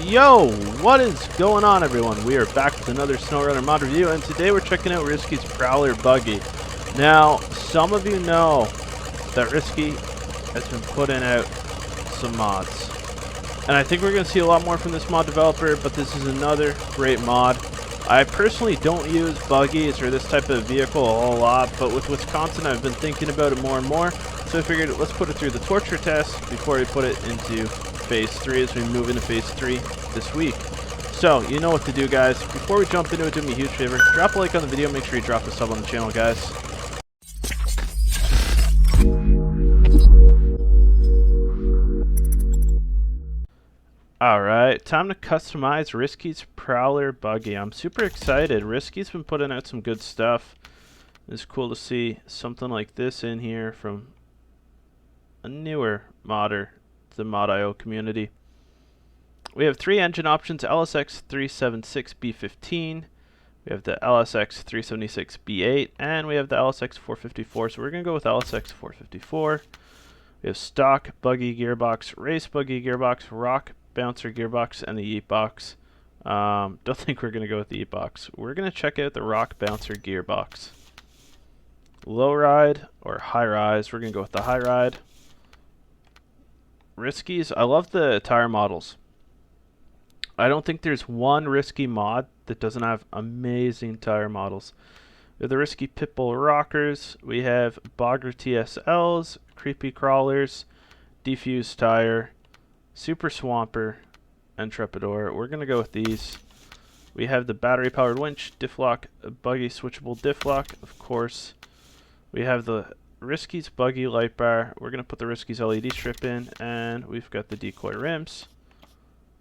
Yo, what is going on, everyone? We are back with another SnowRunner mod review, and today we're checking out RISKYS PROWLER BUGGY. Now, some of you know that RISKY has been putting out some mods, and I think we're going to see a lot more from this mod developer, but this is another great mod. I personally don't use buggies or this type of vehicle a whole lot, but with Wisconsin I've been thinking about it more and more, so I figured let's put it through the torture test before we put it into Phase 3 as we move into Phase 3 this week. So, you know what to do, guys. Before we jump into it, do me a huge favor. Drop a like on the video. Make sure you drop a sub on the channel, guys. Alright, time to customize RISKYS PROWLER BUGGY. I'm super excited. RISKY's been putting out some good stuff. It's cool to see something like this in here from a newer modder to the Mod.io community. We have 3 engine options: LSX 376B15, we have the LSX 376B8, and we have the LSX 454. So we're going to go with LSX 454. We have stock buggy gearbox, race buggy gearbox, rock bouncer gearbox, and the yeet box. Don't think we're going to go with the yeet box. We're going to check out the rock bouncer gearbox. Low ride or high rise. We're going to go with the high ride. RISKYs, I love the tire models. I don't think there's one RISKY mod that doesn't have amazing tire models. We have the RISKY Pitbull rockers. We have Bogger TSLs, creepy crawlers, defused tire, super swamper, and Trepidor. We're going to go with these. We have the battery powered winch, diff lock, buggy switchable diff lock, of course. We have the RISKYS buggy light bar. We're going to put the RISKYS LED strip in, and we've got the decoy rims.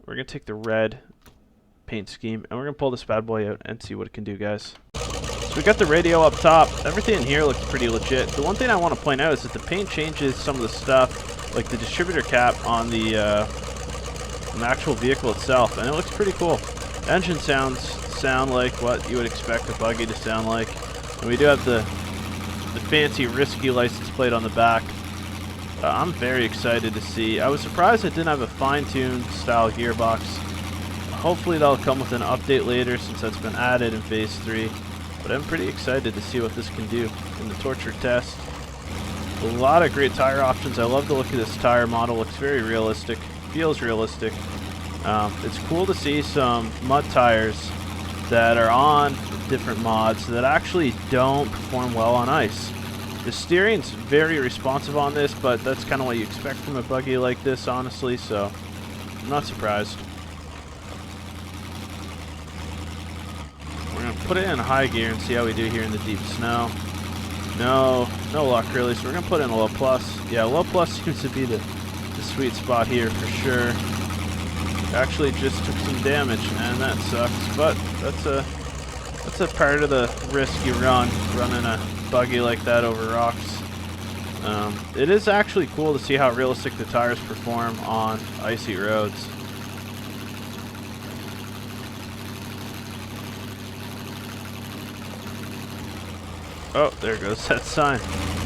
We're going to take the red paint scheme, and we're going to pull this bad boy out and see what it can do, guys. So we got the radio up top. Everything in here looks pretty legit. The one thing I want to point out is that the paint changes some of the stuff, like the distributor cap on the actual vehicle itself, and it looks pretty cool. The engine sounds sound like what you would expect a buggy to sound like, and we do have the fancy RISKY license plate on the back. I'm very excited to see. I was surprised it didn't have a fine-tuned style gearbox. Hopefully that'll come with an update later since that's been added in Phase 3. But I'm pretty excited to see what this can do in the torture test. A lot of great tire options. I love the look of this tire model. Looks very realistic. Feels realistic. It's cool to see some mud tires that are on different mods that actually don't perform well on ice. The steering's very responsive on this, but that's kind of what you expect from a buggy like this, honestly, so I'm not surprised. We're going to put it in high gear and see how we do here in the deep snow. No luck really, so we're going to put in a low plus. Yeah, low plus seems to be the sweet spot here for sure. Actually just took some damage, and that sucks, but that's a part of the risk you run, running a buggy like that over rocks. It is actually cool to see how realistic the tires perform on icy roads. Oh, there goes that sign.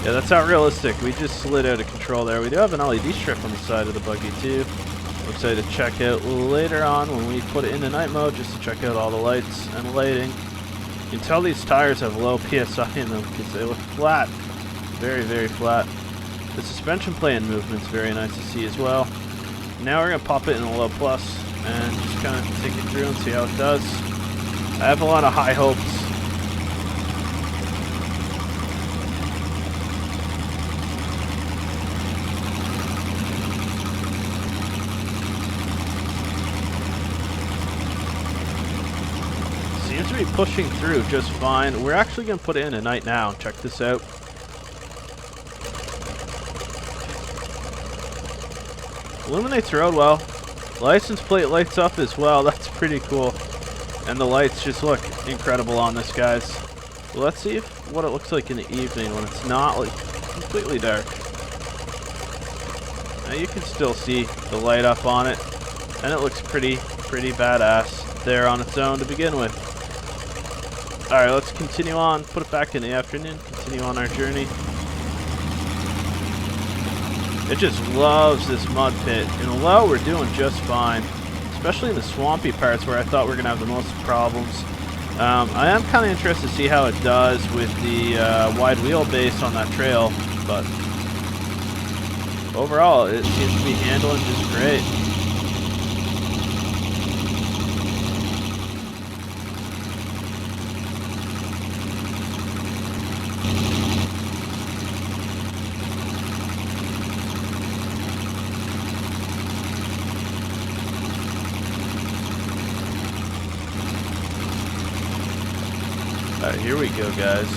Yeah, that's how realistic. We just slid out of control there. We do have an LED strip on the side of the buggy too. I'm excited to check out later on when we put it into night mode, just to check out all the lights and lighting. You can tell these tires have low PSI in them because they look flat. Very, very flat. The suspension play and movement's very nice to see as well. Now we're going to pop it in a low plus and just kind of take it through and see how it does. I have a lot of high hopes. Seems to be pushing through just fine. We're actually going to put it in at night now. Check this out. Illuminates road well. License plate lights up as well. That's pretty cool. And the lights just look incredible on this, guys. So let's see what it looks like in the evening when it's not like completely dark. Now you can still see the light up on it, and it looks pretty badass there on its own to begin with. Alright, let's continue on, put it back in the afternoon, continue on our journey. It just loves this mud pit. In low, we're doing just fine. especially in the swampy parts where I thought we were going to have the most problems. I am kind of interested to see how it does with the wide wheelbase on that trail, but overall it seems to be handling just great. Alright, here we go, guys.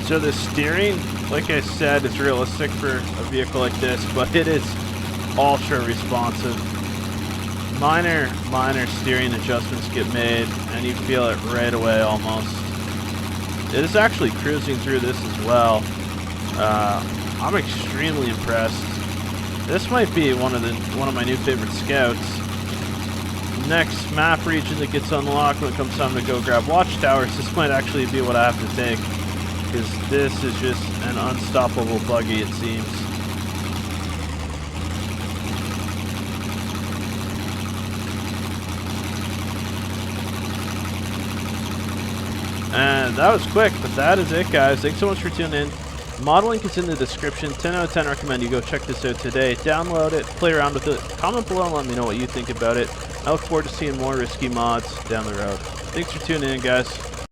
So the steering, like I said, is realistic for a vehicle like this, but it is ultra responsive. Minor steering adjustments get made, and you feel it right away almost. It is actually cruising through this as well. I'm extremely impressed. This might be one of my new favorite scouts. Next map region that gets unlocked when it comes time to go grab watchtowers, this might actually be what I have to take, because this is just an unstoppable buggy, it seems. And that was quick, but that is it, guys. Thanks so much for tuning in. Mod link is in the description. 10 out of 10 recommend you go check this out today. Download it, play around with it, comment below and let me know what you think about it. I look forward to seeing more risky mods down the road. Thanks for tuning in, guys.